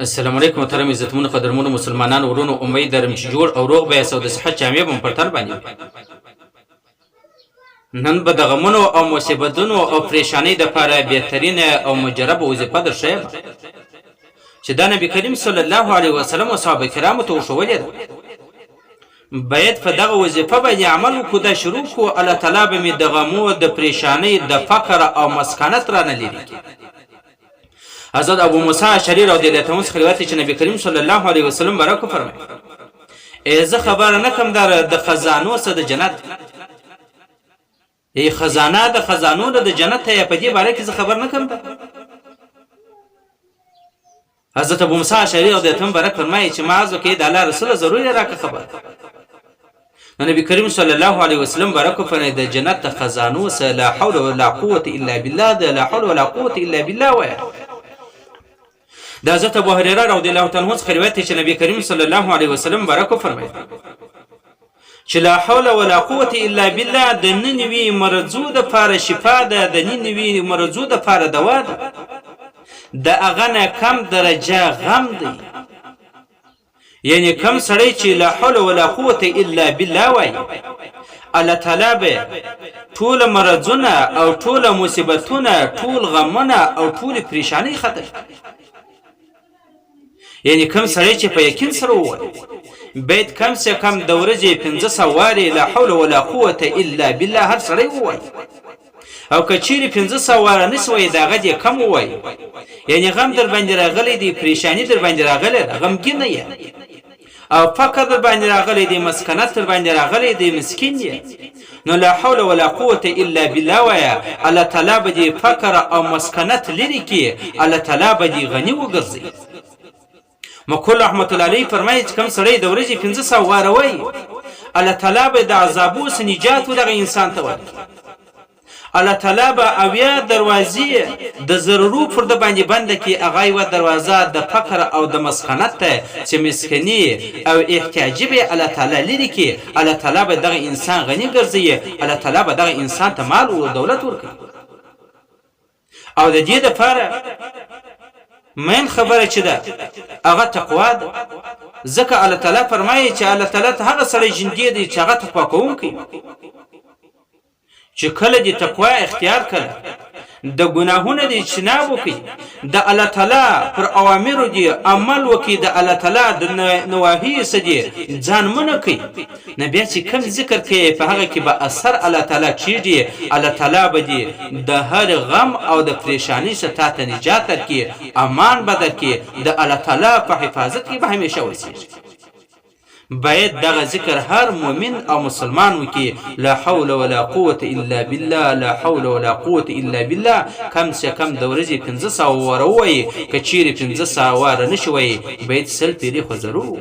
السلام علیکم محترم عزتمنو قدرمنو مسلمانانو ورونو امید لرم چې جوړ او روغ به یاست او د صحت جامې به مو پر تن باندې نن به د غمونو او مصیبتونو او پریشانۍ دپاره بهترینه او مجربه وظیفه در ښیم چې دا نبي کریم صلی الله علیه وسلم او صحابه کرامو ته وښولې ده. باید په دغه وظیفه باندې عمل وکړو، دا شروع کړو. الله تعالی به مې د غمو د پریشانۍ د فقر او مسکنت رانه لرې کړي. حضرت ابو موسی اشعری رضی الله عنه څخه روایت دی چې نبی کریم صلی الله علیه وسلم برکو فرمایي زه خبره نه کوم د خزانو څخه د جنت، خزانه د خزانو د جنت ته په دې باره کې زه خبر نه کوم. حضرت ابو موسی اشعری رضی الله عنه برکو فرمایي چې ما زه کې د الله رسول ضروري راکړه خبر. نبی کریم صلی الله علیه وسلم برکو فرمایي د جنت د خزانو څخه لا حول ولا قوه الا بالله، د لا حول ولا قوه الا بالله وایي. د حضرت ابو هريره رضی الله عنه څخه روایت دی چې نبی کریم صلی الله علیه وسلم برکو فرمایي چې لا حول ولا قوه الا بالله د ننوي مرزو د پاره شفا ده، د ننوي مرزو د پاره دوا ده، د هغه نه کم درجه غم دی. یعنی کم سړی چې لا حول ولا قوه الا بالله وایي، الله تعالی به ټول مرزونه او ټول مصیبتونه، ټول غمونه او ټول پریشانی ختم. یعنی کم سړی چې په یقین سره ووایي باید کم سے کم د ورځې 1500 وارې لا حول ولا قوه الا بالله هر سړی ووایي، او که چیرې 1500 واره نسي وایي د هغه دې کم ووایي. یعنی غم در باندې راغلی دی، پریشانی در باندې راغلی ده، غمګین نه یې، او فقر در باندې راغلی دی، مسکنت در باندې راغلی دی، مسکین یې، نو لا حول ولا قوه الا بالله وایه. الله تعالی به دې فقر او مسکنت لرې کړي، الله تعالی به دې غني وګرځي. مقول رحمت الله علیه فرمایي چې کوم سړی د ورځې 1500 واره وایي، الله تعالی به د عذابو څخه نجات ودغه انسان ته ورکړي. الله تعالی به اویا دروازې د ضرورو پر د باندې بنده کړي، هغه یوه دروازه د فقر او د مسکنت ته چې مسکني او احتیاجي به الله تعالی لرې کړي. الله تعالی به دغه انسان غني ګرځوي، الله تعالی به دغه انسان ته مال او دولت ورکړي. او د دې دپاره مین خبره چې ده هغه تقوا ده. ځکه الله تعالی فرمایي چې الله تعالی ته هغه سړی ژوندی دی چې هغه تقوا کوونکی، چې کله دې تقوا اختیار کړه، د ګناهونو دې اجتناب وکړي، د الله تعالی پر اوامرو دې عمل وکړي، د الله تعالی د نواهیو څخه دې ځان منع کړي، نو بیا چې کوم ذکر کوي په هغه کې به اثر الله تعالی کېږي. الله تعالی به دې د هر غم او د پریشانۍ څخه تا ته نجات درکړي، امان به درکړي، د الله تعالی په حفاظت کې به همیشه اوسېږي. باید دغه ذکر هر مؤمن او مسلمان وکړي، لا حول ولا قوه الا بالله، لا حول ولا قوه الا بالله. کم سے کم د ورځې 1500 واره ووایي، که چیرې 1500 واره نشي وایي باید 100 پیرې خو ضرور.